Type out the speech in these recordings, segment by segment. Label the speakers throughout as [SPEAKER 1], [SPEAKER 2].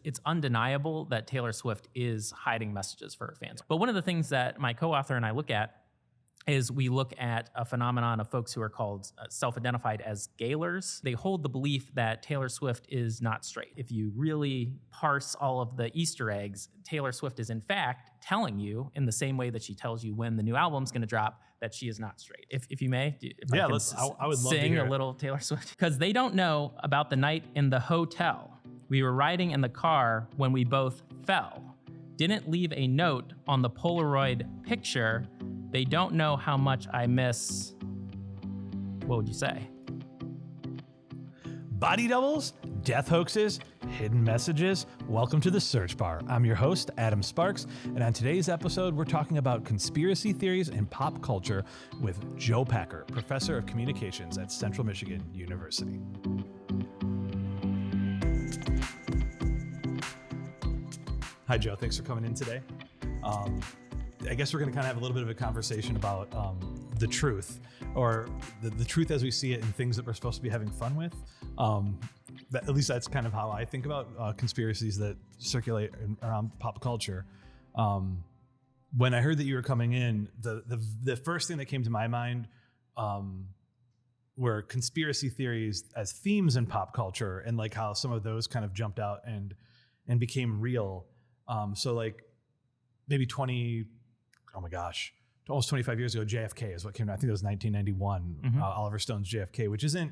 [SPEAKER 1] it's undeniable that Taylor Swift is hiding messages for her fans. But one of the things that my co-author and I look at is we look at a phenomenon of folks who are called self-identified as gaylers. They hold the belief that Taylor Swift is not straight. If you really parse all of the Easter eggs, Taylor Swift is in fact telling you, in the same way that she tells you when the new album's going to drop, that she is not straight. If you may, if
[SPEAKER 2] yeah,
[SPEAKER 1] I can
[SPEAKER 2] I would love to
[SPEAKER 1] sing
[SPEAKER 2] hear
[SPEAKER 1] a little Taylor Swift. Because they don't know about the night in the hotel. We were riding in the car when we both fell. Didn't leave a note on the Polaroid picture. They don't know how much I miss. What would you say?
[SPEAKER 2] Body doubles, death hoaxes, hidden messages. Welcome to the Search Bar. I'm your host, Adam Sparks, and on today's episode, we're talking about conspiracy theories in pop culture with Joe Packer, professor of communications at Central Michigan University. Hi, Joe. Thanks for coming in today. I guess we're going to kind of have a little bit of a conversation about the truth, or the truth as we see it in things that we're supposed to be having fun with. At least that's kind of how I think about conspiracies that circulate around pop culture. When I heard that you were coming in, the first thing that came to my mind were conspiracy theories as themes in pop culture, and like how some of those kind of jumped out and became real. So like maybe almost 25 years ago, JFK is what came out. I think it was 1991, Oliver Stone's JFK, which it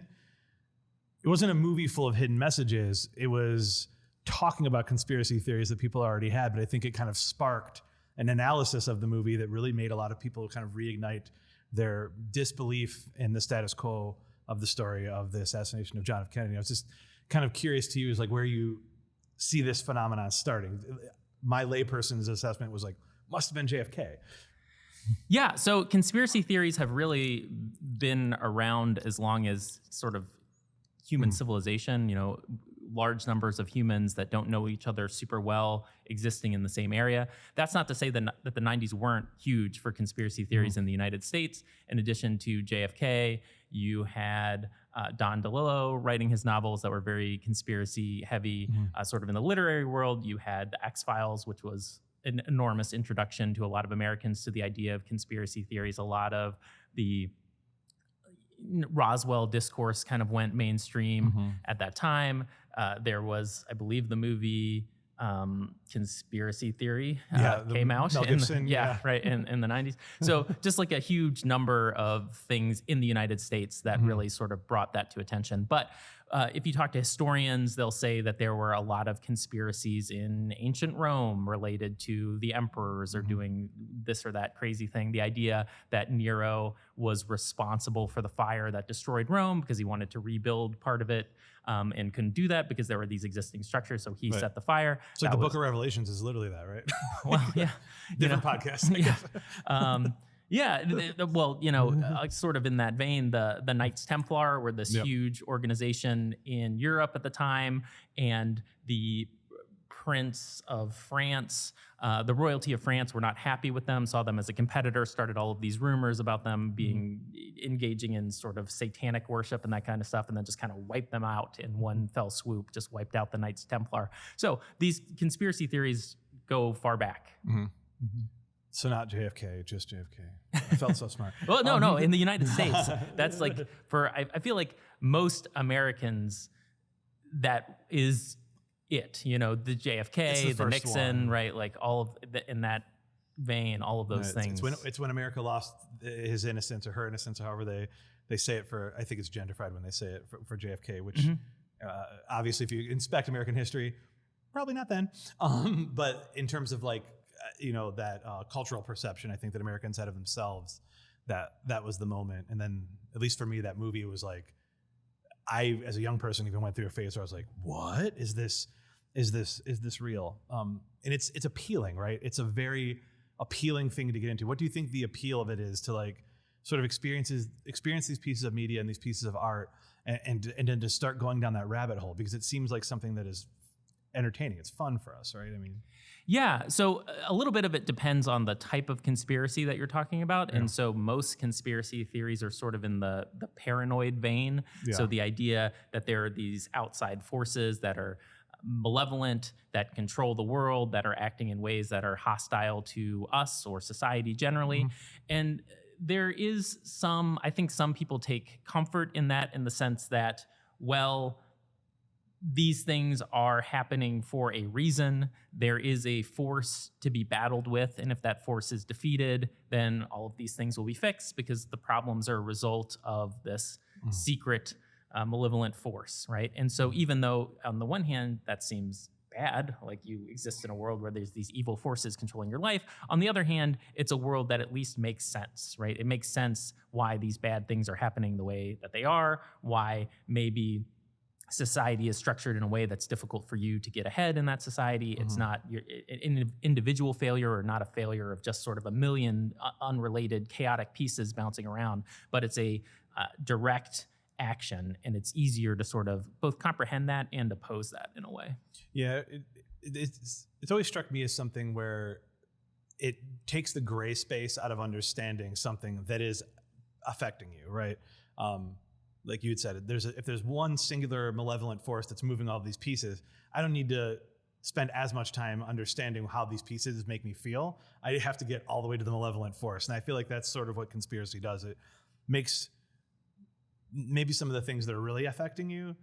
[SPEAKER 2] wasn't a movie full of hidden messages. It was talking about conspiracy theories that people already had, but I think it kind of sparked an analysis of the movie that really made a lot of people kind of reignite their disbelief in the status quo of the story of the assassination of John F. Kennedy. I was just kind of curious to you is like where you see this phenomenon starting. My layperson's assessment was like, must have been JFK.
[SPEAKER 1] Yeah, so conspiracy theories have really been around as long as sort of human civilization, large numbers of humans that don't know each other super well existing in the same area. That's not to say that the 90s weren't huge for conspiracy theories in the United States. In addition to JFK, you had Don DeLillo writing his novels that were very conspiracy heavy, sort of in the literary world. You had The X-Files, which was an enormous introduction to a lot of Americans to the idea of conspiracy theories. A lot of the Roswell discourse kind of went mainstream at that time. There was, I believe, the movie Conspiracy Theory came out.
[SPEAKER 2] Mel Gibson,
[SPEAKER 1] in the 90s. So just like a huge number of things in the United States that really sort of brought that to attention. But if you talk to historians, they'll say that there were a lot of conspiracies in ancient Rome related to the emperors or doing this or that crazy thing. The idea that Nero was responsible for the fire that destroyed Rome because he wanted to rebuild part of it and couldn't do that because there were these existing structures, so he set the fire.
[SPEAKER 2] It's like the Book of Revelations is literally that, right?
[SPEAKER 1] Well, yeah.
[SPEAKER 2] Different podcast, I guess.
[SPEAKER 1] Sort of in that vein, the Knights Templar were this huge organization in Europe at the time, and the Prince of France, the royalty of France were not happy with them, saw them as a competitor, started all of these rumors about them engaging in sort of satanic worship and that kind of stuff, and then just kind of wiped them out in one fell swoop, just wiped out the Knights Templar. So these conspiracy theories go far back.
[SPEAKER 2] So not JFK, just JFK. I felt so smart.
[SPEAKER 1] Well, no. In the United States, that's like I feel like most Americans, that is it. The JFK, the Nixon, one. Right? Like all of in that vein, all of those things.
[SPEAKER 2] It's when America lost his innocence or her innocence, however they say it for. I think it's genderfied when they say it for JFK, which obviously, if you inspect American history, probably not then. But in terms of like. That cultural perception, I think that Americans had of themselves, that was the moment. And then, at least for me, that movie was like, I, as a young person, even went through a phase where I was like, what is this? Is this real? And it's appealing, right? It's a very appealing thing to get into. What do you think the appeal of it is to like sort of experience these pieces of media and these pieces of art and then to start going down that rabbit hole? Because it seems like something that is entertaining. It's fun for us, right? I mean,
[SPEAKER 1] yeah. So a little bit of it depends on the type of conspiracy that you're talking about. Yeah. And so most conspiracy theories are sort of in the paranoid vein. Yeah. So the idea that there are these outside forces that are malevolent, that control the world, that are acting in ways that are hostile to us or society generally. And there is I think some people take comfort in that, in the sense that, well, these things are happening for a reason. There is a force to be battled with. And if that force is defeated, then all of these things will be fixed, because the problems are a result of this secret, malevolent force, right? And so even though on the one hand, that seems bad, like you exist in a world where there's these evil forces controlling your life, on the other hand, it's a world that at least makes sense, right? It makes sense why these bad things are happening the way that they are, why maybe society is structured in a way that's difficult for you to get ahead in that society. It's not an individual failure, or not a failure of just sort of a million unrelated chaotic pieces bouncing around, but it's a direct action, and it's easier to sort of both comprehend that and oppose that in a way.
[SPEAKER 2] Yeah, it's always struck me as something where it takes the gray space out of understanding something that is affecting you, right? Like you had said, if there's one singular malevolent force that's moving all these pieces, I don't need to spend as much time understanding how these pieces make me feel. I have to get all the way to the malevolent force. And I feel like that's sort of what conspiracy does. It makes maybe some of the things that are really affecting you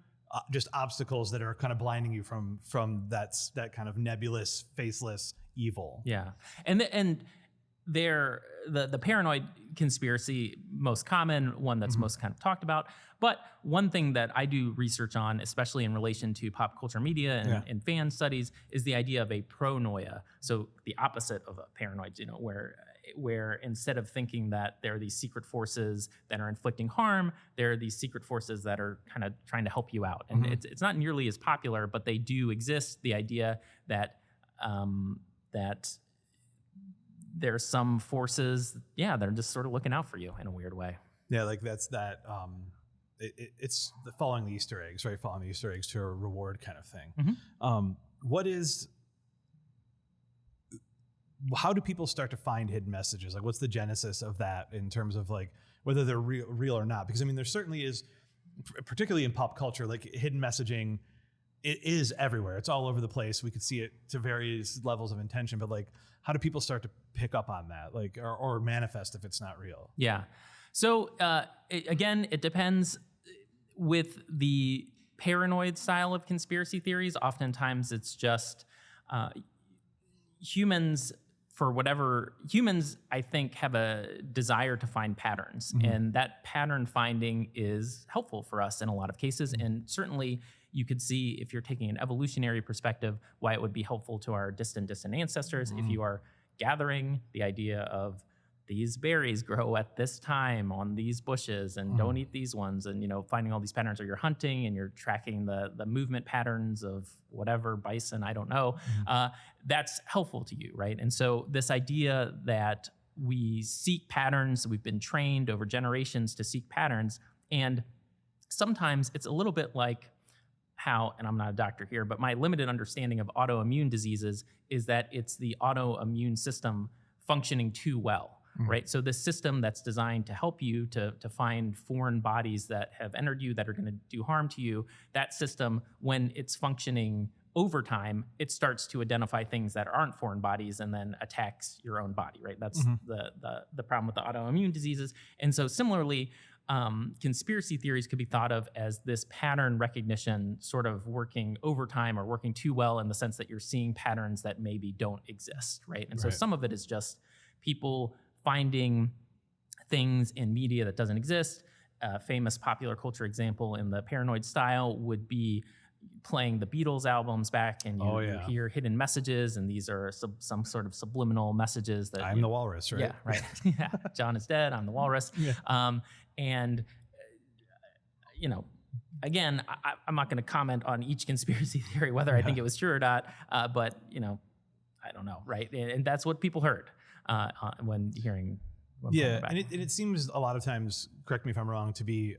[SPEAKER 2] just obstacles that are kind of blinding you from that kind of nebulous, faceless evil.
[SPEAKER 1] Yeah. And the paranoid conspiracy, most common one that's most kind of talked about. But one thing that I do research on, especially in relation to pop culture media and fan studies, is the idea of a pronoia. So the opposite of a paranoid, where instead of thinking that there are these secret forces that are inflicting harm, there are these secret forces that are kind of trying to help you out. And it's not nearly as popular, but they do exist. The idea that there's some forces, they're just sort of looking out for you in a weird way.
[SPEAKER 2] Yeah, like that's that. It's the following the Easter eggs, right? Following the Easter eggs to a reward kind of thing. How do people start to find hidden messages? Like, what's the genesis of that in terms of like whether they're real or not? Because I mean, there certainly is, particularly in pop culture, like hidden messaging. It is everywhere. It's all over the place. We could see it to various levels of intention, but like, how do people start to pick up on that, like, or manifest if it's not real?
[SPEAKER 1] Yeah. So again, it depends. With the paranoid style of conspiracy theories, oftentimes it's just humans, I think, have a desire to find patterns. And that pattern finding is helpful for us in a lot of cases. And certainly you could see, if you're taking an evolutionary perspective, why it would be helpful to our distant ancestors. If you are gathering the idea of these berries grow at this time on these bushes, and don't eat these ones, and finding all these patterns, or you're hunting and you're tracking the movement patterns of whatever bison, I don't know, that's helpful to you, right? And so this idea that we seek patterns, we've been trained over generations to seek patterns, and sometimes it's a little bit like how, and I'm not a doctor here, but my limited understanding of autoimmune diseases is that it's the autoimmune system functioning too well. Right. So this system that's designed to help you to find foreign bodies that have entered you, that are going to do harm to you, that system, when it's functioning over time, it starts to identify things that aren't foreign bodies and then attacks your own body. Right. That's the problem with the autoimmune diseases. And so similarly, conspiracy theories could be thought of as this pattern recognition sort of working overtime, or working too well, in the sense that you're seeing patterns that maybe don't exist. Right. And so some of it is just people finding things in media that doesn't exist. A famous popular culture example in the paranoid style would be playing the Beatles albums back, and you hear hidden messages, and these are some sort of subliminal messages that
[SPEAKER 2] I'm the walrus, right?
[SPEAKER 1] Yeah, right. Yeah, John is dead, I'm the walrus. And again, I'm not going to comment on each conspiracy theory, whether I think it was true or not, but I don't know, right? And that's what people heard when hearing.
[SPEAKER 2] And it seems a lot of times, correct me if I'm wrong, to be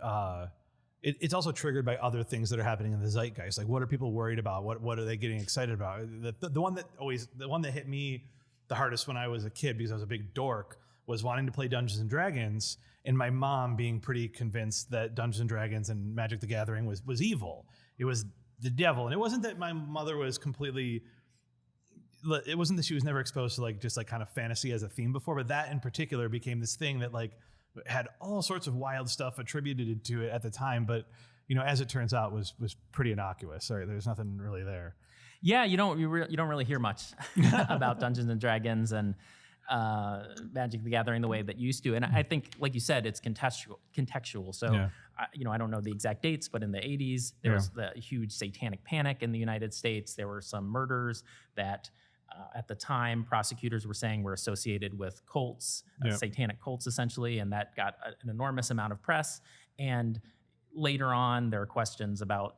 [SPEAKER 2] it's also triggered by other things that are happening in the zeitgeist. Like, what are people worried about? What are they getting excited about? The one that hit me the hardest when I was a kid, because I was a big dork, was wanting to play Dungeons and Dragons, and my mom being pretty convinced that Dungeons and Dragons and Magic the Gathering was evil. It was the devil. And it wasn't that my mother was completely, it wasn't that she was never exposed to like just like kind of fantasy as a theme before, but that in particular became this thing that like had all sorts of wild stuff attributed to it at the time. But, you know, as it turns out, was pretty innocuous. Sorry, there's nothing really there.
[SPEAKER 1] Yeah, you don't really hear much about Dungeons and Dragons and Magic the Gathering the way that you used to. And I think, like you said, it's contextual. So,
[SPEAKER 2] Yeah.
[SPEAKER 1] I don't know the exact dates, but in the 80s, there was the huge satanic panic in the United States. There were some murders that at the time prosecutors were saying were associated with cults, satanic cults essentially, and that got an enormous amount of press. And later on, there are questions about,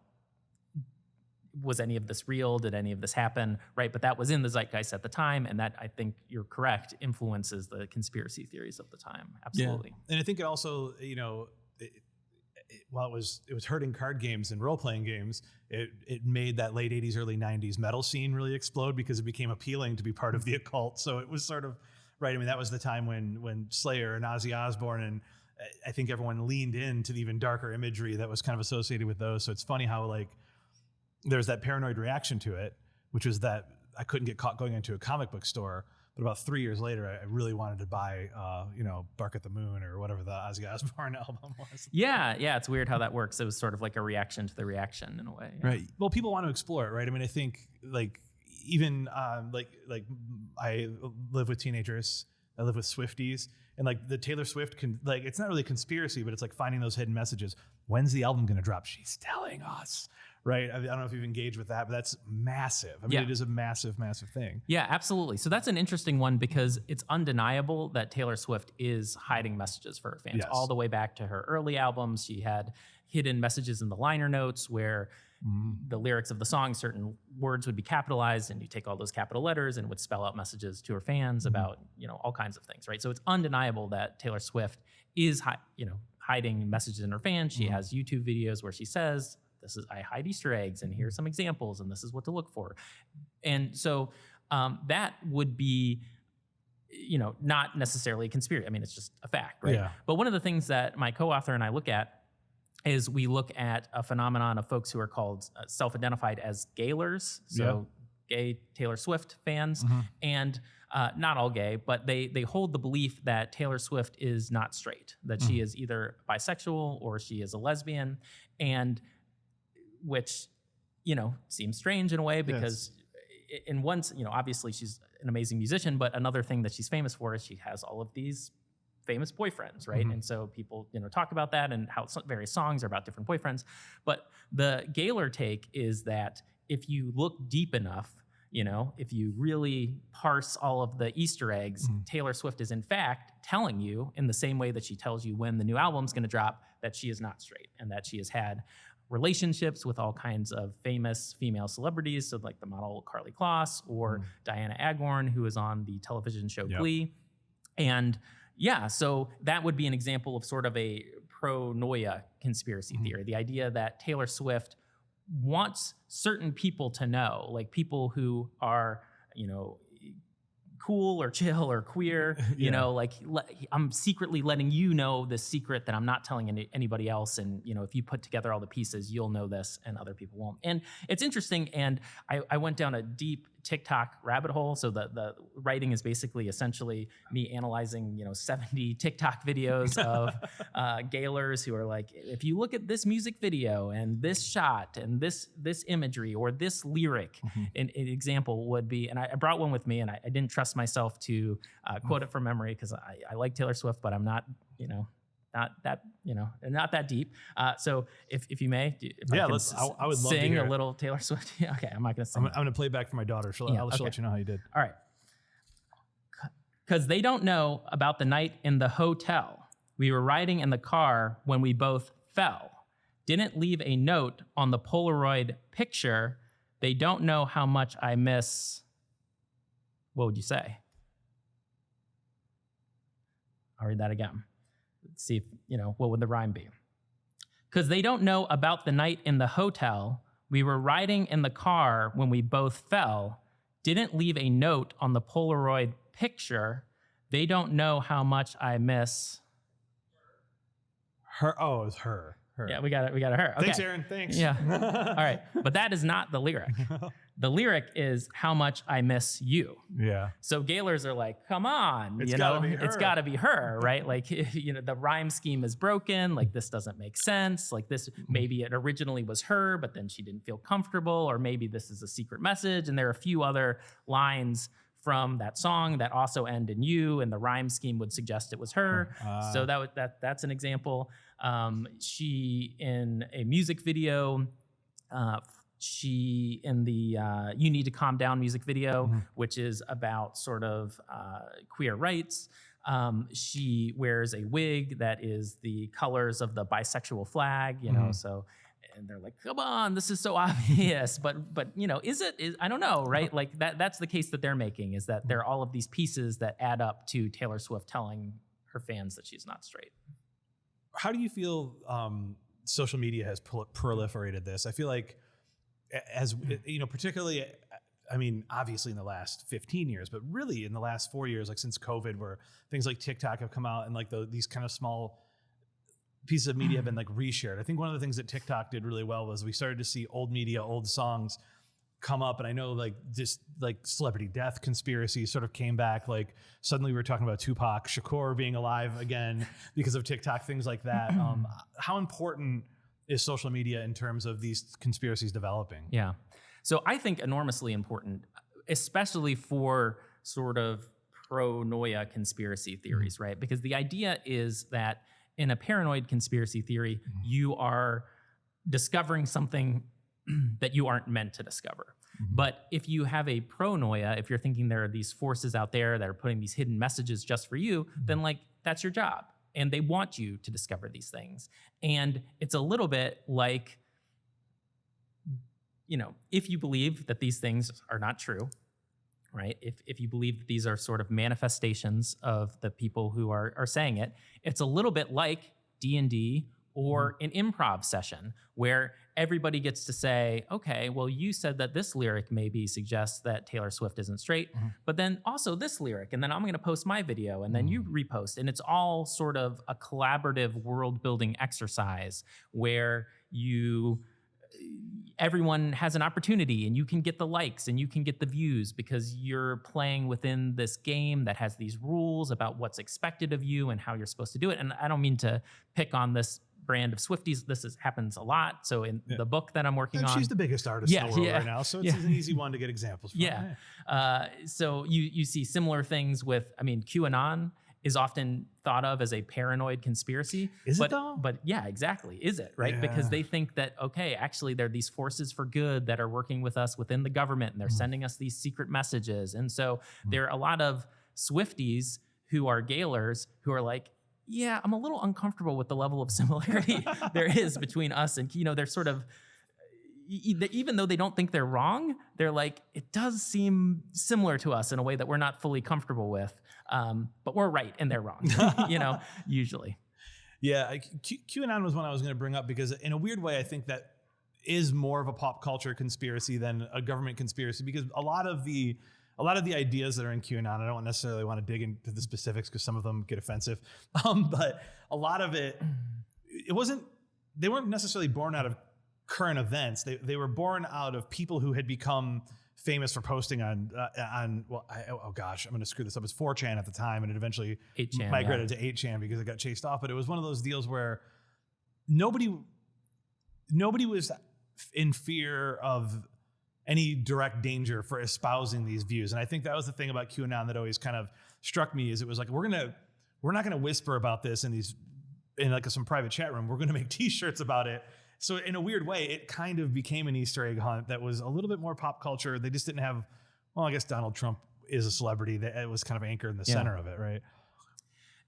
[SPEAKER 1] was any of this real? Did any of this happen? Right. But that was in the zeitgeist at the time. And that, I think you're correct, influences the conspiracy theories of the time. Absolutely.
[SPEAKER 2] Yeah. And I think it also, you know, while it was hurting card games and role-playing games, it made that late 80s, early 90s metal scene really explode because it became appealing to be part of the occult. So it was sort of, right, I mean, that was the time when Slayer and Ozzy Osbourne, and I think everyone leaned into the even darker imagery that was kind of associated with those. So it's funny how, like, there's that paranoid reaction to it, which was that I couldn't get caught going into a comic book store. But about 3 years later, I really wanted to buy, Bark at the Moon or whatever the Ozzy Osbourne album was.
[SPEAKER 1] Yeah, it's weird how that works. It was sort of like a reaction to the reaction in a way. Yeah.
[SPEAKER 2] Right. Well, people want to explore it, right? I mean, I think like even like I live with teenagers. I live with Swifties, and like the Taylor Swift it's not really a conspiracy, but it's like finding those hidden messages. When's the album going to drop? She's telling us. Right. I don't know if you've engaged with that, but that's massive. I mean, it is a massive, massive thing.
[SPEAKER 1] Yeah, absolutely. So that's an interesting one because it's undeniable that Taylor Swift is hiding messages for her fans.
[SPEAKER 2] Yes.
[SPEAKER 1] All the way back to her early albums. She had hidden messages in the liner notes where the lyrics of the song, certain words would be capitalized, and you take all those capital letters and would spell out messages to her fans about, all kinds of things. Right. So it's undeniable that Taylor Swift is, hiding messages in her fans. She has YouTube videos where she says, I hide Easter eggs, and here's some examples, and this is what to look for. And so that would be, not necessarily a conspiracy. I mean, it's just a fact, right?
[SPEAKER 2] Yeah.
[SPEAKER 1] But one of the things that my co-author and I look at is we look at a phenomenon of folks who are called self-identified as gaylers, so gay Taylor Swift fans, and not all gay, but they hold the belief that Taylor Swift is not straight, that she is either bisexual or she is a lesbian, and which, seems strange in a way because in one, obviously she's an amazing musician, but another thing that she's famous for is she has all of these famous boyfriends, right? And so people, talk about that and how various songs are about different boyfriends. But the Gaylor take is that if you look deep enough, if you really parse all of the Easter eggs, Taylor Swift is in fact telling you, in the same way that she tells you when the new album's going to drop, that she is not straight and that she has had relationships with all kinds of famous female celebrities, so like the model Karlie Kloss or Diana Agorn, who is on the television show Glee. And so that would be an example of sort of a pro-noia conspiracy theory, the idea that Taylor Swift wants certain people to know, like people who are, cool or chill or queer, I'm secretly letting you know this secret that I'm not telling anybody else. And, if you put together all the pieces, you'll know this and other people won't. And it's interesting. And I went down a deep TikTok rabbit hole. So the writing is basically essentially me analyzing, 70 TikTok videos of gaylers who are like, if you look at this music video and this shot and this imagery or this lyric, an example would be, and I brought one with me and I didn't trust myself to quote it from memory because I like Taylor Swift, but I'm not, not that deep. So if you may,
[SPEAKER 2] I would love to
[SPEAKER 1] sing
[SPEAKER 2] hear
[SPEAKER 1] a little Taylor Swift. Okay, I'm not going to sing.
[SPEAKER 2] I'm going to play back for my daughter. She'll let you know how you did.
[SPEAKER 1] All right. Because they don't know about the night in the hotel. We were riding in the car when we both fell. Didn't leave a note on the Polaroid picture. They don't know how much I miss. What would you say? I'll read that again. Let's see if, what would the rhyme be? Because they don't know about the night in the hotel. We were riding in the car when we both fell. Didn't leave a note on the Polaroid picture. They don't know how much I miss.
[SPEAKER 2] Her. Oh, it was her. Her.
[SPEAKER 1] Yeah, we got her. Okay.
[SPEAKER 2] Thanks, Aaron. Thanks.
[SPEAKER 1] Yeah. All right. But that is not the lyric. The lyric is how much I miss you.
[SPEAKER 2] Yeah.
[SPEAKER 1] So Gaylors are like, come on,
[SPEAKER 2] It's
[SPEAKER 1] you
[SPEAKER 2] gotta
[SPEAKER 1] know,
[SPEAKER 2] be her.
[SPEAKER 1] it's got to be her, right? Like, you know, the rhyme scheme is broken. Like, this doesn't make sense. Like, this, maybe it originally was her, but then she didn't feel comfortable, or maybe this is a secret message. And there are a few other lines from that song that also end in you, and the rhyme scheme would suggest it was her. So that's an example. She in a music video, she in the You Need to Calm Down music video, which is about sort of queer rights. She wears a wig that is the colors of the bisexual flag, you know, so, and they're like, come on, this is so obvious, but you know, is I don't know, right? Like that's the case that they're making, is that there are all of these pieces that add up to Taylor Swift telling her fans that she's not straight.
[SPEAKER 2] How do you feel social media has proliferated this? I feel like, as you know, particularly, I mean, obviously in the last 15 years, but really in the last 4 years, like since COVID, where things like TikTok have come out and like these kind of small pieces of media have been like reshared. I think one of the things that TikTok did really well was we started to see old media, old songs come up. And I know like just like celebrity death conspiracies sort of came back. Like suddenly we were talking about Tupac Shakur being alive again because of TikTok, things like that. How important is social media in terms of these conspiracies developing?
[SPEAKER 1] Yeah. So I think enormously important, especially for sort of pro-noia conspiracy theories, right? Because the idea is that in a paranoid conspiracy theory, you are discovering something that you aren't meant to discover. But if you have a pro-noia, if you're thinking there are these forces out there that are putting these hidden messages just for you, then like that's your job. And they want you to discover these things. And it's a little bit like, you know, if you believe that these things are not true, right? If you believe that these are sort of manifestations of the people who are saying it, it's a little bit like D&D or an improv session where everybody gets to say, okay, well, you said that this lyric maybe suggests that Taylor Swift isn't straight, but then also this lyric, and then I'm going to post my video, and then you repost. And it's all sort of a collaborative world-building exercise where everyone has an opportunity, and you can get the likes and you can get the views because you're playing within this game that has these rules about what's expected of you and how you're supposed to do it. And I don't mean to pick on this brand of Swifties. Happens a lot. So in the book that I'm working on,
[SPEAKER 2] she's the biggest artist in the world right now, so it's an easy one to get examples from.
[SPEAKER 1] So you see similar things with, I mean, QAnon is often thought of as a paranoid conspiracy.
[SPEAKER 2] Is it though?
[SPEAKER 1] But yeah, exactly. Is it, right?
[SPEAKER 2] Yeah.
[SPEAKER 1] Because they think that, okay, actually there are these forces for good that are working with us within the government, and they're sending us these secret messages. And so there are a lot of Swifties who are Gaylors who are like, yeah, I'm a little uncomfortable with the level of similarity there is between us. And, you know, they're sort of, even though they don't think they're wrong, they're like, it does seem similar to us in a way that we're not fully comfortable with. But we're right and they're wrong, you know, usually.
[SPEAKER 2] Yeah, QAnon was one I was going to bring up because in a weird way, I think that is more of a pop culture conspiracy than a government conspiracy, because a lot of the ideas that are in QAnon, I don't necessarily want to dig into the specifics because some of them get offensive, but a lot of they weren't necessarily born out of current events. They were born out of people who had become famous for posting on I'm going to screw this up. It's 4chan at the time, and it eventually
[SPEAKER 1] 8chan,
[SPEAKER 2] migrated to 8chan because it got chased off. But it was one of those deals where nobody was in fear of any direct danger for espousing these views. And I think that was the thing about QAnon that always kind of struck me, is it was like, we're not gonna whisper about this in like some private chat room. We're gonna make t-shirts about it. So in a weird way, it kind of became an Easter egg hunt that was a little bit more pop culture. They just didn't have, well, I guess Donald Trump is a celebrity that it was kind of anchored in the center of it, right?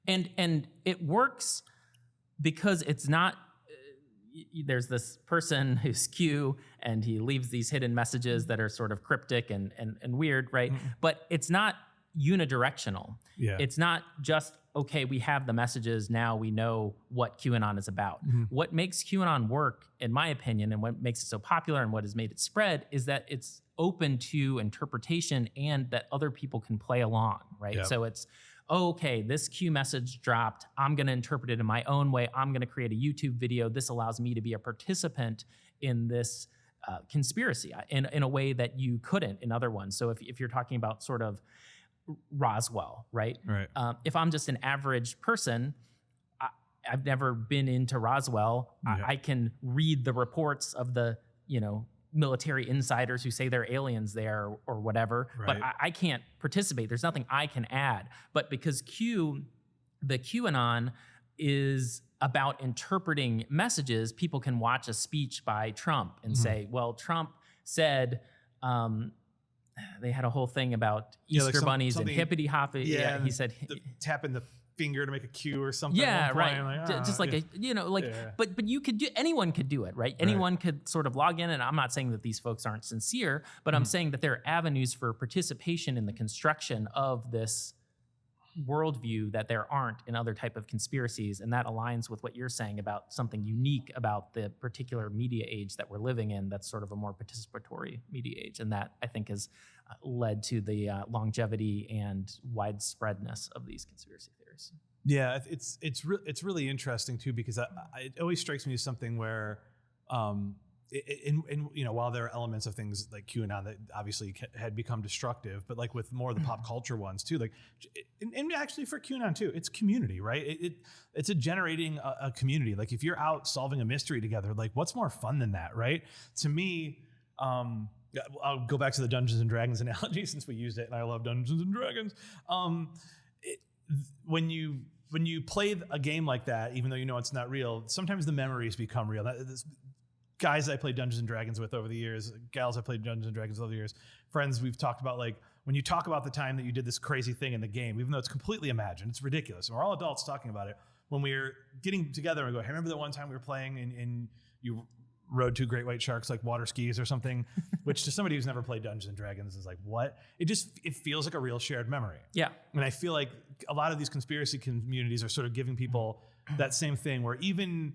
[SPEAKER 1] And it works because it's not, there's this person who's Q, and he leaves these hidden messages that are sort of cryptic and weird, right? But it's not unidirectional.
[SPEAKER 2] Yeah.
[SPEAKER 1] It's not just, okay, we have the messages, now we know what QAnon is about. What makes QAnon work, in my opinion, and what makes it so popular and what has made it spread is that it's open to interpretation and that other people can play along, right?
[SPEAKER 2] Yep.
[SPEAKER 1] So it's, okay, this Q message dropped. I'm going to interpret it in my own way. I'm going to create a YouTube video. This allows me to be a participant in this conspiracy in a way that you couldn't in other ones. So if you're talking about sort of Roswell, right?
[SPEAKER 2] Right.
[SPEAKER 1] If I'm just an average person, I've never been into Roswell.
[SPEAKER 2] Yeah.
[SPEAKER 1] I can read the reports of the, military insiders who say they're aliens there or whatever, but
[SPEAKER 2] Right.
[SPEAKER 1] I can't participate. There's nothing I can add. But because the QAnon is about interpreting messages, people can watch a speech by Trump and say, well, Trump said, they had a whole thing about Easter bunnies and hippity hoppy. Yeah, he said
[SPEAKER 2] tapping the finger to make a Q or something.
[SPEAKER 1] Yeah,
[SPEAKER 2] at one
[SPEAKER 1] right.
[SPEAKER 2] point.
[SPEAKER 1] Just like but you could do. Anyone could do it, right? Anyone could sort of log in, and I'm not saying that these folks aren't sincere, but I'm saying that there are avenues for participation in the construction of this worldview that there aren't in other type of conspiracies, and that aligns with what you're saying about something unique about the particular media age that we're living in. That's sort of a more participatory media age, and that I think has led to the longevity and widespreadness of these conspiracy theories.
[SPEAKER 2] Yeah, it's really interesting too, because it always strikes me as something where, while there are elements of things like QAnon that obviously had become destructive, but like with more of the pop culture ones too, like, and actually for QAnon too, it's community, right? It's a generating a community. Like if you're out solving a mystery together, like what's more fun than that, right? To me, I'll go back to the Dungeons and Dragons analogy since we used it, and I love Dungeons and Dragons. When you play a game like that, even though you know it's not real, sometimes the memories become real. Guys I played Dungeons and Dragons with over the years, gals I played Dungeons and Dragons over the years, friends we've talked about, like when you talk about the time that you did this crazy thing in the game, even though it's completely imagined, it's ridiculous. And we're all adults talking about it. When we're getting together and we go, hey, remember that one time we were playing and you rode two great white sharks like water skis or something, which to somebody who's never played Dungeons and Dragons is like, what? It feels like a real shared memory.
[SPEAKER 1] Yeah.
[SPEAKER 2] And I feel like a lot of these conspiracy communities are sort of giving people that same thing, where even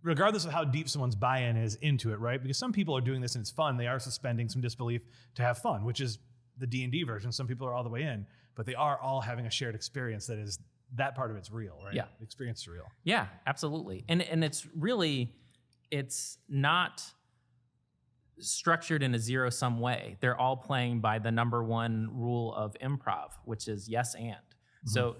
[SPEAKER 2] regardless of how deep someone's buy-in is into it, right? Because some people are doing this and it's fun. They are suspending some disbelief to have fun, which is the D&D version. Some people are all the way in, but they are all having a shared experience that part of it's real, right?
[SPEAKER 1] Yeah.
[SPEAKER 2] The experience is real.
[SPEAKER 1] Yeah, absolutely. And it's not structured in a zero-sum way. They're all playing by the number one rule of improv, which is yes and. So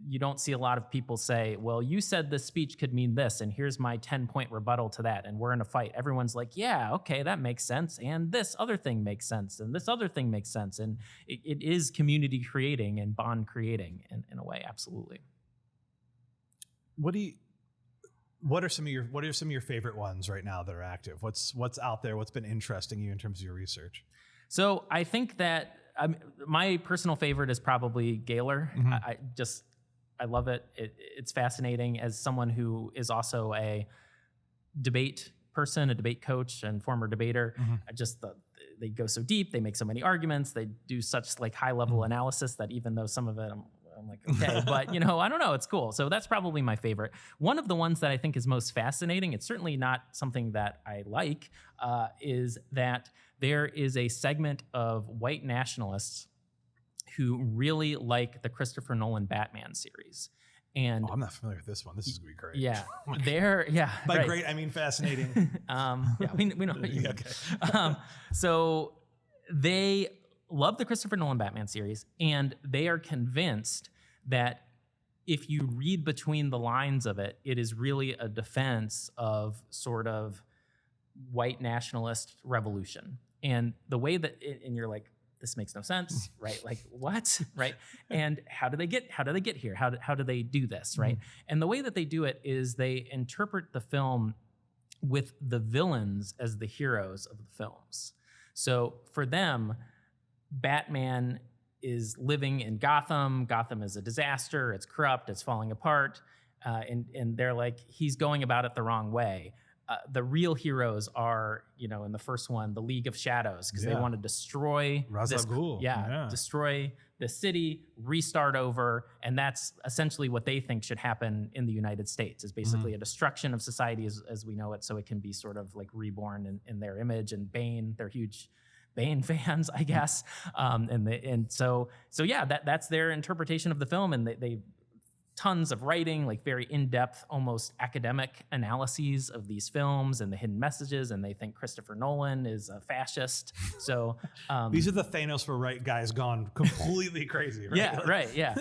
[SPEAKER 1] you don't see a lot of people say, well, you said this speech could mean this, and here's my 10-point rebuttal to that, and we're in a fight. Everyone's like, yeah, okay, that makes sense, and this other thing makes sense, and this other thing makes sense. And it is community creating and bond creating in a way, absolutely.
[SPEAKER 2] What are some of your favorite ones right now that are active? What's out there? What's been interesting you in terms of your research?
[SPEAKER 1] So I think that my personal favorite is probably Gaylor. I love it. It's fascinating as someone who is also a debate person, a debate coach and former debater. They go so deep, they make so many arguments, they do such like high level analysis that even though some of it I'm like, okay, but I don't know, it's cool. So that's probably my favorite. One of the ones that I think is most fascinating, it's certainly not something that I like, is that there is a segment of white nationalists who really like the Christopher Nolan Batman series. And
[SPEAKER 2] I'm not familiar with this one. This is gonna be great.
[SPEAKER 1] Yeah.
[SPEAKER 2] By
[SPEAKER 1] right.
[SPEAKER 2] great, I mean fascinating.
[SPEAKER 1] We know what you mean.
[SPEAKER 2] Okay.
[SPEAKER 1] So they love the Christopher Nolan Batman series, and they are convinced that if you read between the lines of it, it is really a defense of sort of white nationalist revolution. And the way that, and you're like, this makes no sense, right? Like what, right? And how do they get here? How do they do this, right? And the way that they do it is they interpret the film with the villains as the heroes of the films. So for them, Batman is living in Gotham. Gotham is a disaster. It's corrupt. It's falling apart. And they're like, he's going about it the wrong way. the real heroes are, in the first one, the League of Shadows, because they want to destroy
[SPEAKER 2] Ra's al Ghul.
[SPEAKER 1] Destroy the city, restart over, and that's essentially what they think should happen in the United States. Is basically a destruction of society as we know it, so it can be sort of like reborn in their image. And Bane, they're huge Bane fans, I guess, so that's their interpretation of the film, and they tons of writing, like very in-depth, almost academic analyses of these films and the hidden messages, and they think Christopher Nolan is a fascist. So
[SPEAKER 2] these are the Thanos for right guys gone completely crazy, right?
[SPEAKER 1] Yeah, right, yeah.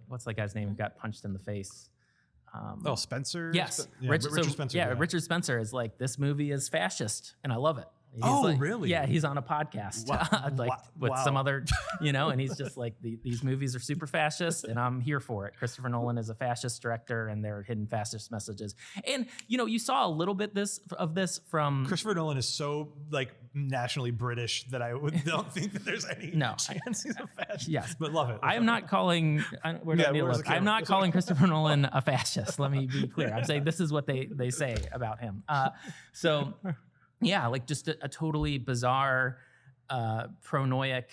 [SPEAKER 1] What's that guy's name who got punched in the face?
[SPEAKER 2] Spencer?
[SPEAKER 1] Yes.
[SPEAKER 2] Richard Spencer.
[SPEAKER 1] Yeah, Richard Spencer is like, this movie is fascist, and I love it.
[SPEAKER 2] Really?
[SPEAKER 1] Yeah, he's on a podcast with some other, and he's just like, these movies are super fascist, and I'm here for it. Christopher Nolan is a fascist director, and there are hidden fascist messages. And you saw a little bit of this from
[SPEAKER 2] Christopher Nolan is so like nationally British that I don't think that there's any chance he's a fascist.
[SPEAKER 1] Yes,
[SPEAKER 2] but love it.
[SPEAKER 1] I am not calling. I'm not calling Christopher Nolan a fascist. Let me be clear. I'm saying this is what they say about him. Yeah, like just a totally bizarre, paranoid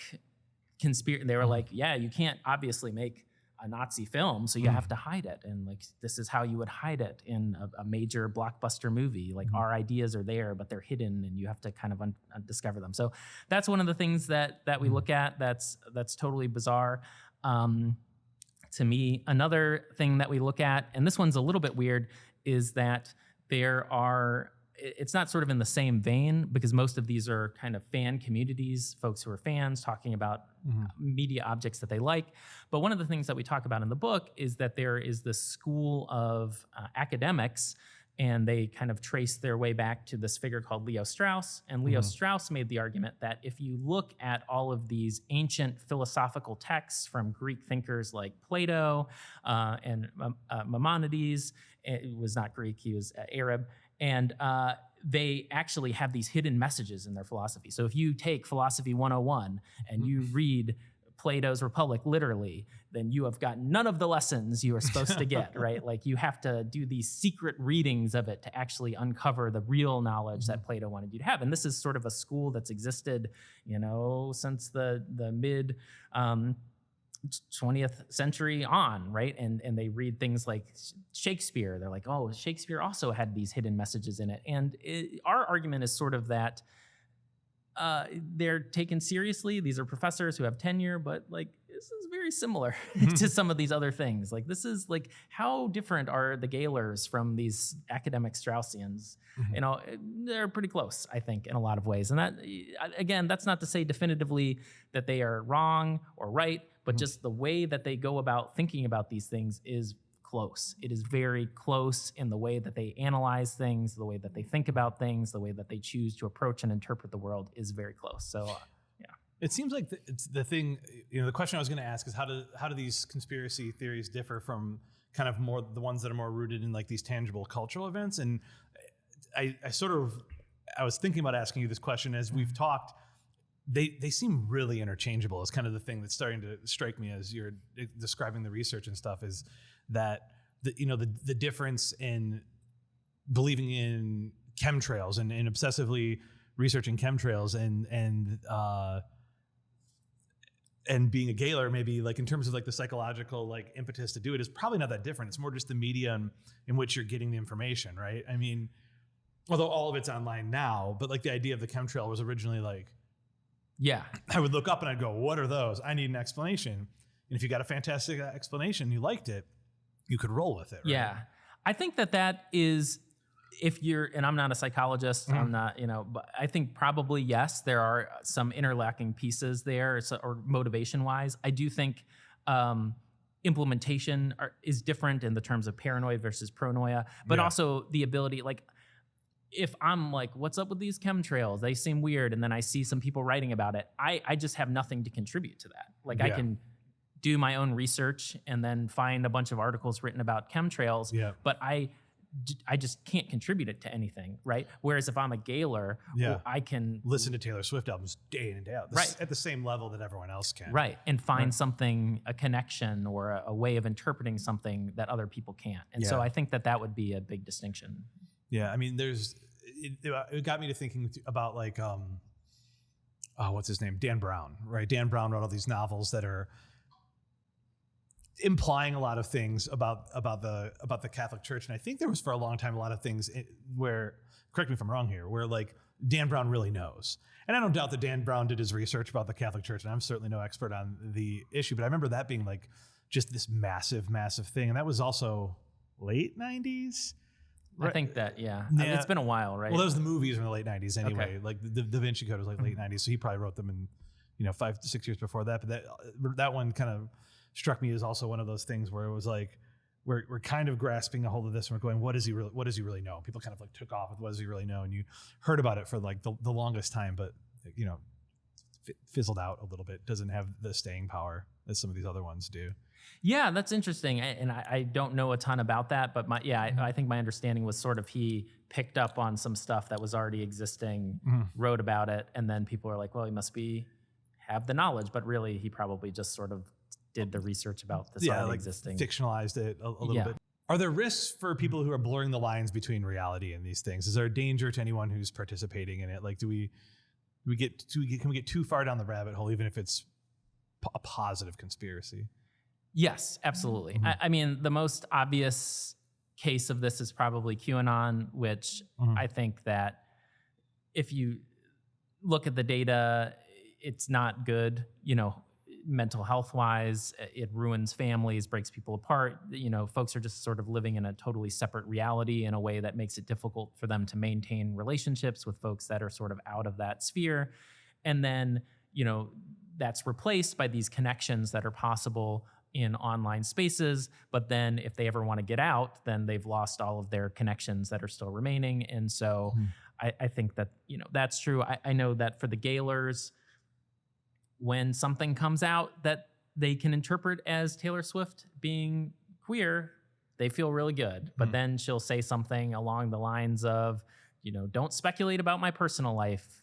[SPEAKER 1] conspiracy. They were like, yeah, you can't obviously make a Nazi film, so you have to hide it. And like, this is how you would hide it in a major blockbuster movie. Like, our ideas are there, but they're hidden, and you have to kind of discover them. So that's one of the things that we look at. That's totally bizarre. To me, another thing that we look at, and this one's a little bit weird, is that it's not sort of in the same vein, because most of these are kind of fan communities, folks who are fans talking about media objects that they like. But one of the things that we talk about in the book is that there is this school of academics, and they kind of trace their way back to this figure called Leo Strauss. And Leo Strauss made the argument that if you look at all of these ancient philosophical texts from Greek thinkers like Plato and Maimonides, it was not Greek, he was Arab, and they actually have these hidden messages in their philosophy. So if you take Philosophy 101 and you read Plato's Republic literally, then you have got none of the lessons you are supposed to get, right? Like, you have to do these secret readings of it to actually uncover the real knowledge that Plato wanted you to have. And this is sort of a school that's existed, since the mid 20th century on, right? And they read things like Shakespeare. They're like, oh, Shakespeare also had these hidden messages in it. And our argument is sort of that they're taken seriously. These are professors who have tenure, but like, this is very similar to some of these other things. Like, this is like, how different are the Gaylors from these academic Straussians? They're pretty close, I think, in a lot of ways. And that, again, that's not to say definitively that they are wrong or right, but just the way that they go about thinking about these things is close. It is very close in the way that they analyze things, the way that they think about things, the way that they choose to approach and interpret the world is very close. So,
[SPEAKER 2] it seems like it's the thing. The question I was going to ask is how do these conspiracy theories differ from kind of more the ones that are more rooted in like these tangible cultural events? And I was thinking about asking you this question as we've talked. They seem really interchangeable. Is kind of the thing that's starting to strike me as you're describing the research and stuff, is that the difference in believing in chemtrails and obsessively researching chemtrails and being a Gaylor, maybe like in terms of like the psychological like impetus to do it, is probably not that different. It's more just the medium in which you're getting the information, right? I mean, although all of it's online now, but like the idea of the chemtrail was originally like, I would look up and I'd go, what are those? I need an explanation. And if you got a fantastic explanation, you liked it, you could roll with it, right?
[SPEAKER 1] Yeah. I think that is, if you're, and I'm not a psychologist, I'm not, but I think probably, yes, there are some interlocking pieces there, or motivation wise. I do think implementation is different in the terms of paranoia versus pronoia, but also the ability, like, if I'm like, what's up with these chemtrails? They seem weird. And then I see some people writing about it. I just have nothing to contribute to that. Like, I can do my own research and then find a bunch of articles written about chemtrails, but I I just can't contribute it to anything, right? Whereas if I'm a Galer,
[SPEAKER 2] Yeah.
[SPEAKER 1] I can
[SPEAKER 2] Listen to Taylor Swift albums day in and day out,
[SPEAKER 1] Right.
[SPEAKER 2] at the same level that everyone else can.
[SPEAKER 1] right and find
[SPEAKER 2] Right.
[SPEAKER 1] something, a connection or a way of interpreting something that other people can't. And so
[SPEAKER 2] Yeah.
[SPEAKER 1] I think that would be a big distinction.
[SPEAKER 2] Yeah, I mean, it got me to thinking about like, what's his name? Dan Brown, right? Dan Brown wrote all these novels that are implying a lot of things about the Catholic Church, and I think there was for a long time a lot of things where, correct me if I'm wrong here, where like Dan Brown really knows. And I don't doubt that Dan Brown did his research about the Catholic Church, and I'm certainly no expert on the issue, but I remember that being like just this massive thing, and that was also late 90s.
[SPEAKER 1] I think that, yeah.
[SPEAKER 2] Yeah.
[SPEAKER 1] It's been a while, right?
[SPEAKER 2] Well, those the movies in the late 90s anyway.
[SPEAKER 1] Okay.
[SPEAKER 2] Like the Da Vinci Code was like late 90s, so he probably wrote them in 5 to 6 years before that. But that one kind of struck me as also one of those things where it was like we're kind of grasping a hold of this and we're going, what does he really know? People kind of like took off with what does he really know, and you heard about it for like the longest time, but fizzled out a little bit. Doesn't have the staying power as some of these other ones do.
[SPEAKER 1] Yeah, that's interesting. And I don't know a ton about that, but I think my understanding was sort of he picked up on some stuff that was already existing, wrote about it, and then people are like, well, he must have the knowledge, but really he probably just sort of did the research about this already existing.
[SPEAKER 2] Fictionalized it a little bit. Are there risks for people who are blurring the lines between reality and these things? Is there a danger to anyone who's participating in it? Like, can we get too far down the rabbit hole, even if it's a positive conspiracy?
[SPEAKER 1] Yes, absolutely. I mean, the most obvious case of this is probably QAnon, which I think that if you look at the data, it's not good, mental health wise. It ruins families, breaks people apart. Folks are just sort of living in a totally separate reality in a way that makes it difficult for them to maintain relationships with folks that are sort of out of that sphere. And then, that's replaced by these connections that are possible in online spaces. But then if they ever want to get out, then they've lost all of their connections that are still remaining. And so I think that, that's true. I know that for the Gaylers, when something comes out that they can interpret as Taylor Swift being queer, they feel really good. But then she'll say something along the lines of, don't speculate about my personal life,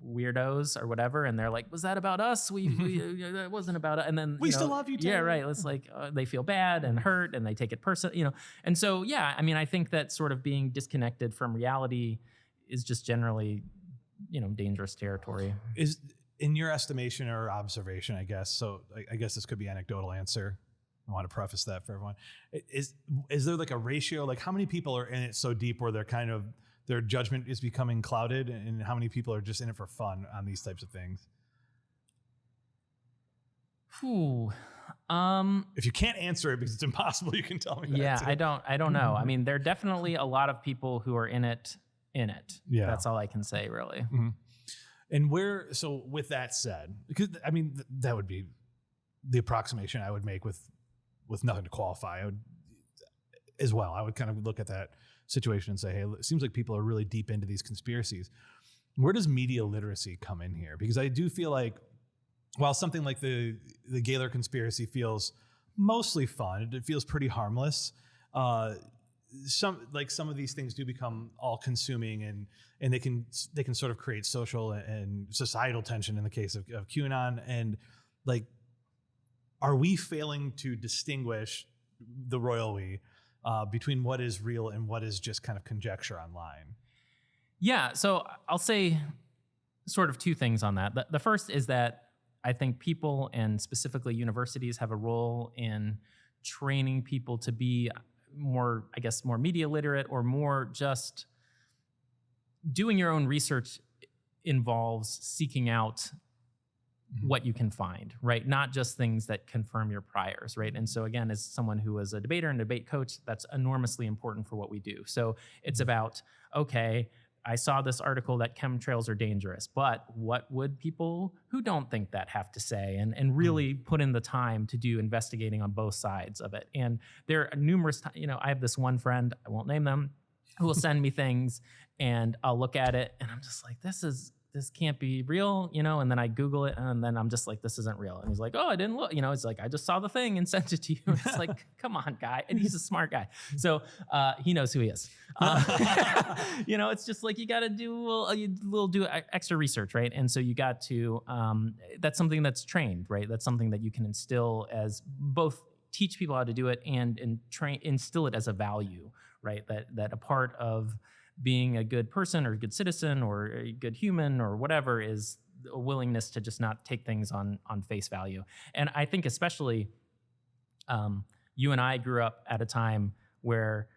[SPEAKER 1] weirdos or whatever. And they're like, was that about us? That wasn't about it. And then
[SPEAKER 2] we still love you, Taylor.
[SPEAKER 1] Yeah, right. It's like they feel bad and hurt and they take it personal, And so, yeah, I mean, I think that sort of being disconnected from reality is just generally, dangerous territory.
[SPEAKER 2] Is in your estimation or observation, I guess. So I guess this could be anecdotal answer. I want to preface that for everyone. Is there like a ratio? Like how many people are in it so deep where they're kind of their judgment is becoming clouded, and how many people are just in it for fun on these types of things? If you can't answer it because it's impossible, you can tell me that.
[SPEAKER 1] Yeah,
[SPEAKER 2] too.
[SPEAKER 1] I don't know. I mean, there are definitely a lot of people who are in it.
[SPEAKER 2] Yeah.
[SPEAKER 1] That's all I can say, really.
[SPEAKER 2] And so with that said, because I mean, that would be the approximation I would make with nothing to qualify. I would kind of look at that situation and say, hey, it seems like people are really deep into these conspiracies. Where does media literacy come in here? Because I do feel like while something like the Gaylor conspiracy feels mostly fun, it feels pretty harmless. Some of these things do become all consuming, and they can sort of create social and societal tension in the case of QAnon. And like, are we failing to distinguish the royal we between what is real and what is just kind of conjecture online?
[SPEAKER 1] Yeah, so I'll say sort of two things on that. The first is that I think people, and specifically universities, have a role in training people to be more media literate, or more just doing your own research involves seeking out what you can find, right? Not just things that confirm your priors, right? And so again, as someone who is a debater and debate coach, that's enormously important for what we do. So it's about, okay, I saw this article that chemtrails are dangerous, but what would people who don't think that have to say? And really put in the time to do investigating on both sides of it. And there are numerous times, I have this one friend, I won't name them, who will send me things and I'll look at it and I'm just like, this is this can't be real, and then I Google it, and then I'm just like, this isn't real. And he's like, oh, I didn't look, it's like, I just saw the thing and sent it to you. It's like, come on, guy. And he's a smart guy. So he knows who he is. It's just like, you got to do extra research, right? And so you got to, that's something that's trained, right? That's something that you can instill as both teach people how to do it and instill it as a value, right? That a part of being a good person or a good citizen or a good human or whatever is a willingness to just not take things on face value. And I think especially you and I grew up at a time where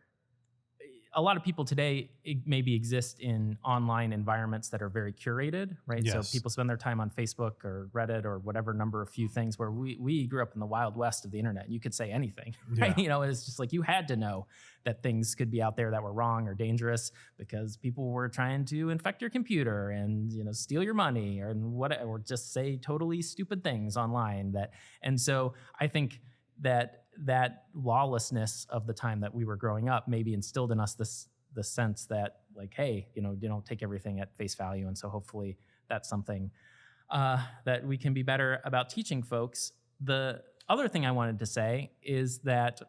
[SPEAKER 1] a lot of people today maybe exist in online environments that are very curated, right?
[SPEAKER 2] Yes.
[SPEAKER 1] So people spend their time on Facebook or Reddit or whatever number of few things, where we grew up in the Wild West of the internet. You could say anything, right?
[SPEAKER 2] Yeah.
[SPEAKER 1] It's just like you had to know that things could be out there that were wrong or dangerous because people were trying to infect your computer and steal your money or just say totally stupid things online. And so I think that lawlessness of the time that we were growing up maybe instilled in us the sense that, like, hey, you don't take everything at face value. And so hopefully that's something that we can be better about teaching folks. The other thing I wanted to say is that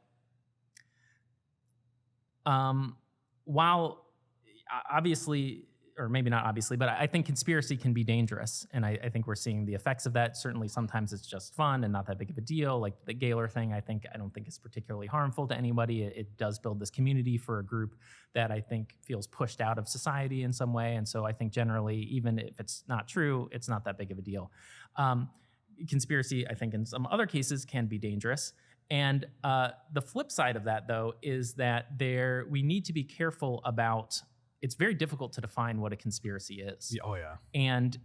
[SPEAKER 1] while obviously, or maybe not obviously, but I think conspiracy can be dangerous. And I think we're seeing the effects of that. Certainly sometimes it's just fun and not that big of a deal. Like the Gaylor thing, I don't think is particularly harmful to anybody. It does build this community for a group that I think feels pushed out of society in some way. And so I think generally, even if it's not true, it's not that big of a deal. Conspiracy, I think in some other cases can be dangerous. And the flip side of that, though, is that we need to be careful about. It's very difficult to define what a conspiracy is.
[SPEAKER 2] Oh, yeah.
[SPEAKER 1] And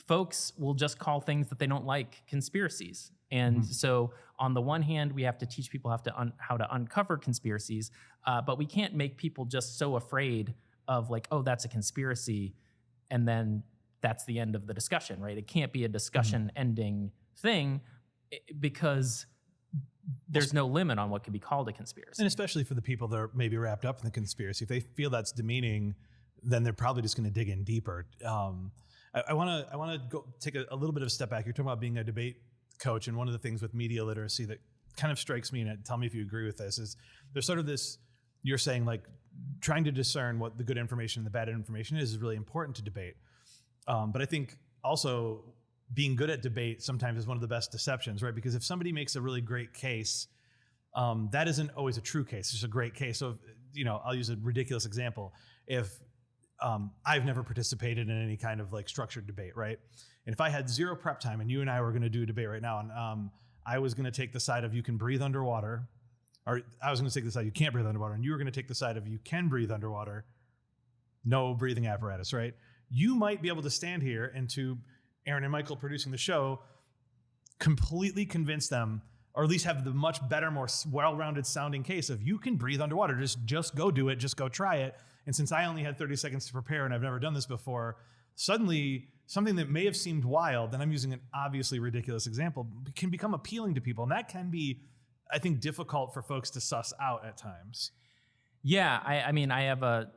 [SPEAKER 1] folks will just call things that they don't like conspiracies. And so on the one hand, we have to teach people how to uncover conspiracies, but we can't make people just so afraid of like, oh, that's a conspiracy, and then that's the end of the discussion, right? It can't be a discussion-ending thing because there's no limit on what could be called a conspiracy.
[SPEAKER 2] And especially for the people that are maybe wrapped up in the conspiracy, if they feel that's demeaning, then they're probably just going to dig in deeper. I want to go take a little bit of a step back. You're talking about being a debate coach, and one of the things with media literacy that kind of strikes me, and tell me if you agree with this, is there's sort of this, you're saying like trying to discern what the good information and the bad information is really important to debate. But I think also being good at debate sometimes is one of the best deceptions, right? Because if somebody makes a really great case, that isn't always a true case. It's just a great case. So, I'll use a ridiculous example. If I've never participated in any kind of like structured debate, right? And if I had zero prep time and you and I were going to do a debate right now, and I was going to take the side of you can breathe underwater, or I was going to take the side you can't breathe underwater, and you were going to take the side of you can breathe underwater, no breathing apparatus, right? You might be able to stand here and to Aaron and Michael producing the show, completely convince them, or at least have the much better, more well-rounded sounding case of you can breathe underwater. Just go do it. Just go try it. And since I only had 30 seconds to prepare and I've never done this before, suddenly something that may have seemed wild, and I'm using an obviously ridiculous example, can become appealing to people. And that can be, I think, difficult for folks to suss out at times.
[SPEAKER 1] Yeah, I mean, I have a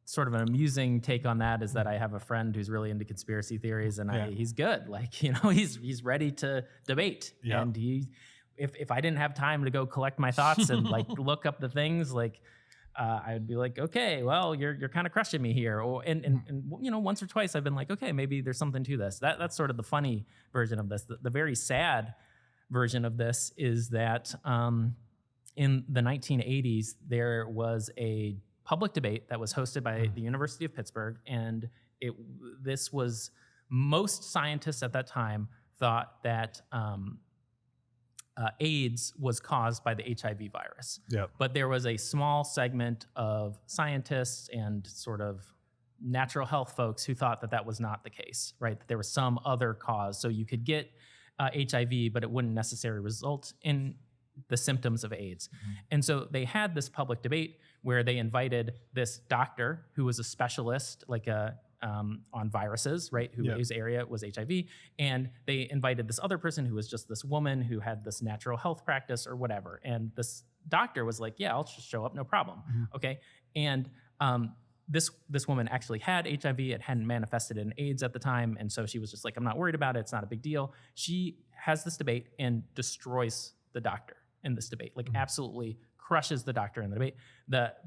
[SPEAKER 1] sort of an amusing take on that, is that I have a friend who's really into conspiracy theories, and he's good. Like, he's ready to debate. Yeah. And if I didn't have time to go collect my thoughts and like look up the things, like I would be like, okay, well, you're kind of crushing me here. And once or twice I've been like, okay, maybe there's something to this. That's sort of the funny version of this. The very sad version of this is that in the 1980s there was a public debate that was hosted by the University of Pittsburgh, and this was, most scientists at that time thought that AIDS was caused by the HIV virus.
[SPEAKER 2] Yep.
[SPEAKER 1] But there was a small segment of scientists and sort of natural health folks who thought that that was not the case, right? That there was some other cause. So you could get HIV, but it wouldn't necessarily result in the symptoms of AIDS. And so they had this public debate where they invited this doctor who was a specialist, like on viruses, right? Whose area was HIV. And they invited this other person who was just this woman who had this natural health practice or whatever. And this doctor was like, yeah, I'll just show up, no problem. Okay. And this woman actually had HIV. It hadn't manifested in AIDS at the time, and so she was just like, I'm not worried about it. It's not a big deal. She has this debate and destroys the doctor in this debate, like absolutely crushes the doctor in the debate.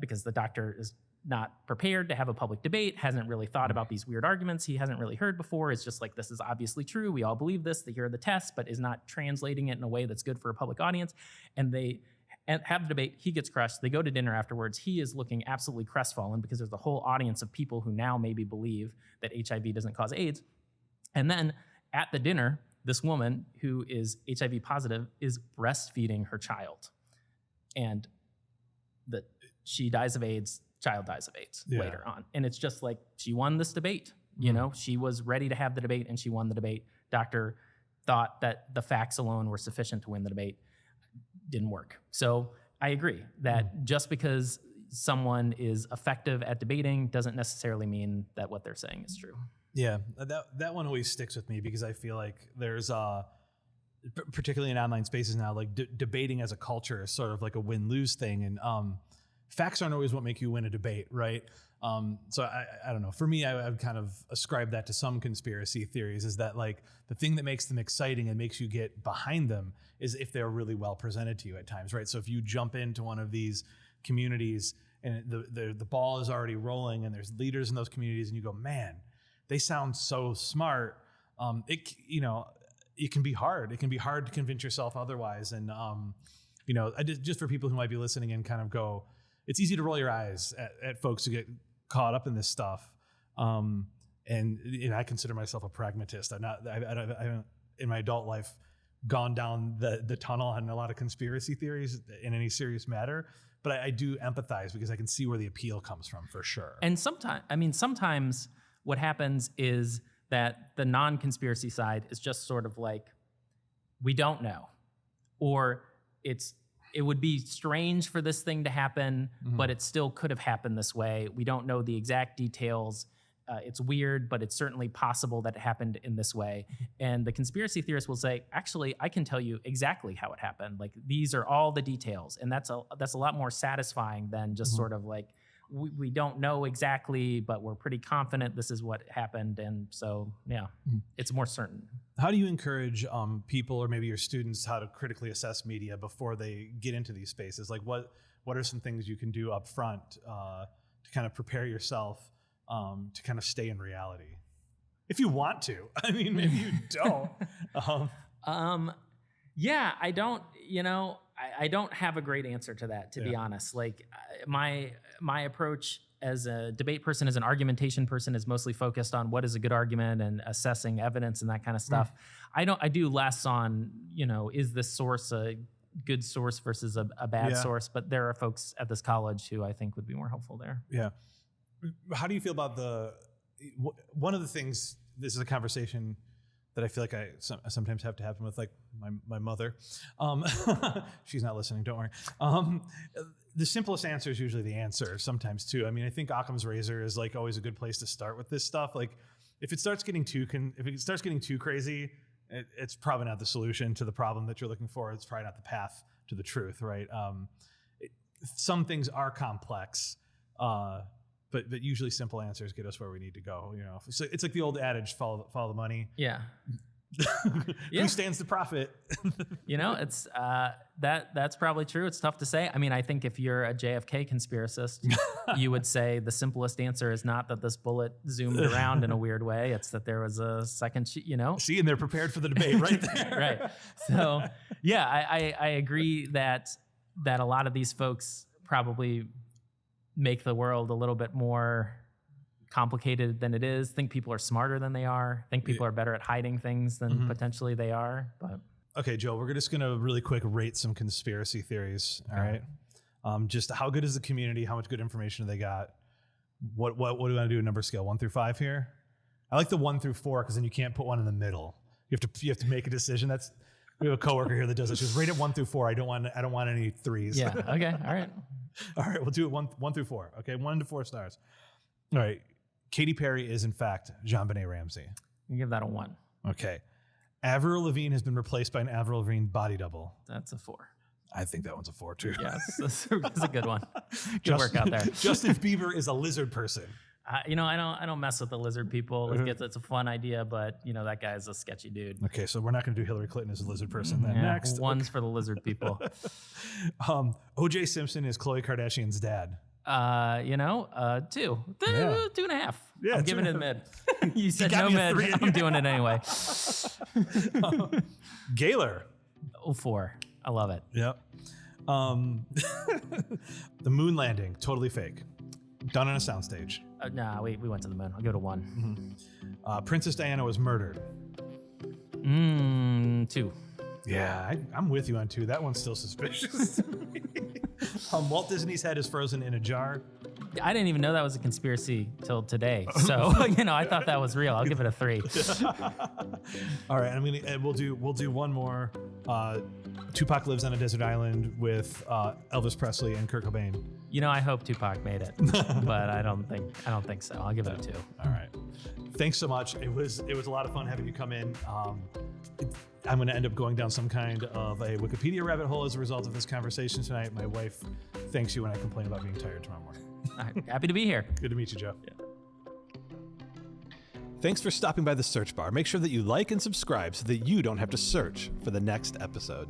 [SPEAKER 1] Because the doctor is not prepared to have a public debate, hasn't really thought about these weird arguments he hasn't really heard before. It's just like, this is obviously true. We all believe this. Here are the tests, but is not translating it in a way that's good for a public audience. And they have the debate. He gets crushed. They go to dinner afterwards. He is looking absolutely crestfallen because there's a whole audience of people who now maybe believe that HIV doesn't cause AIDS. And then at the dinner, this woman who is HIV positive is breastfeeding her child. And that she dies of AIDS, child dies of AIDS later on. And it's just like, she won this debate. You know, she was ready to have the debate and she won the debate. Doctor thought that the facts alone were sufficient to win the debate. Didn't work. So I agree that just because someone is effective at debating doesn't necessarily mean that what they're saying is true.
[SPEAKER 2] Yeah, that one always sticks with me because I feel like there's particularly in online spaces now, like debating as a culture is sort of like a win-lose thing. And facts aren't always what make you win a debate, right? So I don't know. For me, I would kind of ascribe that to some conspiracy theories, is that like the thing that makes them exciting and makes you get behind them is if they're really well presented to you at times, right? So if you jump into one of these communities and the ball is already rolling and there's leaders in those communities and you go, man, they sound so smart. It can be hard. It can be hard to convince yourself otherwise. And, just for people who might be listening and kind of go, it's easy to roll your eyes at folks who get caught up in this stuff. And I consider myself a pragmatist. I haven't in my adult life gone down the tunnel on a lot of conspiracy theories in any serious matter, but I do empathize because I can see where the appeal comes from for sure.
[SPEAKER 1] And sometimes what happens is that the non-conspiracy side is just sort of like, we don't know, or it would be strange for this thing to happen, but it still could have happened this way. We don't know the exact details. It's weird, but it's certainly possible that it happened in this way. And the conspiracy theorist will say, actually, I can tell you exactly how it happened. Like, these are all the details. And that's a lot more satisfying than just sort of like, we don't know exactly, but we're pretty confident this is what happened. And so, yeah, it's more certain.
[SPEAKER 2] How do you encourage people or maybe your students how to critically assess media before they get into these spaces? Like what are some things you can do up front to kind of prepare yourself to kind of stay in reality? If you want to. I mean, maybe you don't.
[SPEAKER 1] Yeah, I don't, I don't have a great answer to that, to be honest. Like my approach as a debate person, as an argumentation person, is mostly focused on what is a good argument and assessing evidence and that kind of stuff. I do less on, is this source a good source versus a bad source? But there are folks at this college who I think would be more helpful there. Yeah.
[SPEAKER 2] How do you feel about one of the things, this is a conversation that I feel like I sometimes have to happen with like my mother. She's not listening, don't worry. The simplest answer is usually the answer sometimes too. I mean, I think Occam's razor is like always a good place to start with this stuff. Like if it starts getting too crazy, it's probably not the solution to the problem that you're looking for. It's probably not the path to the truth, right? Some things are complex, but usually simple answers get us where we need to go. So it's like the old adage: follow the money.
[SPEAKER 1] Yeah.
[SPEAKER 2] Who stands to profit?
[SPEAKER 1] It's that's probably true. It's tough to say. I mean, I think if you're a JFK conspiracist, you would say the simplest answer is not that this bullet zoomed around in a weird way. It's that there was a second,
[SPEAKER 2] See, and they're prepared for the debate right there.
[SPEAKER 1] Right. So, yeah, I agree that a lot of these folks probably make the world a little bit more complicated than it is. Think people are smarter than they are. Think people are better at hiding things than potentially they are. But
[SPEAKER 2] okay, Joe, we're just going to really quick rate some conspiracy theories. All right. Just how good is the community? How much good information do they got? What do we want to do a number scale? 1 through 5 here? I like the 1 through 4 because then you can't put one in the middle. You have to make a decision. We have a coworker here that does it. Just rate it 1 through 4. I don't want any 3s.
[SPEAKER 1] Yeah. Okay. All right.
[SPEAKER 2] All right. We'll do it 1 through 4. Okay. 1 to 4 stars. All right. Katy Perry is in fact JonBenet Ramsey.
[SPEAKER 1] You give that a 1.
[SPEAKER 2] Okay. Avril Lavigne has been replaced by an Avril Lavigne body double.
[SPEAKER 1] That's a 4.
[SPEAKER 2] I think that one's a 4 too.
[SPEAKER 1] Yes, that's a good one. Good work out there.
[SPEAKER 2] Justin Bieber is a lizard person.
[SPEAKER 1] You know, I don't mess with the lizard people. It's a fun idea, but you know that guy's a sketchy dude.
[SPEAKER 2] Okay, so we're not going to do Hillary Clinton as a lizard person. Then next,
[SPEAKER 1] one's for the lizard people.
[SPEAKER 2] O.J. Simpson is Khloe Kardashian's dad.
[SPEAKER 1] 2, 2.5.
[SPEAKER 2] Yeah,
[SPEAKER 1] I'm giving it a mid. You said no mid. I'm doing it anyway.
[SPEAKER 2] Gaylor.
[SPEAKER 1] 4. I love it.
[SPEAKER 2] Yep. The moon landing, totally fake. Done on a soundstage.
[SPEAKER 1] Nah, we went to the moon. I'll give it a 1.
[SPEAKER 2] Princess Diana was murdered.
[SPEAKER 1] 2.
[SPEAKER 2] Yeah, I'm with you on 2. That one's still suspicious. Walt Disney's head is frozen in a jar.
[SPEAKER 1] I didn't even know that was a conspiracy till today. So, I thought that was real. I'll give it a 3.
[SPEAKER 2] All right, we'll do one more. Tupac lives on a desert island with Elvis Presley and Kurt Cobain.
[SPEAKER 1] I hope Tupac made it, but I don't think so. I'll give it a 2.
[SPEAKER 2] All right. Thanks so much. It was a lot of fun having you come in. I'm going to end up going down some kind of a Wikipedia rabbit hole as a result of this conversation tonight. My wife thanks you when I complain about being tired tomorrow morning.
[SPEAKER 1] Happy to be here.
[SPEAKER 2] Good to meet you, Joe. Yeah. Thanks for stopping by the search bar. Make sure that you like and subscribe so that you don't have to search for the next episode.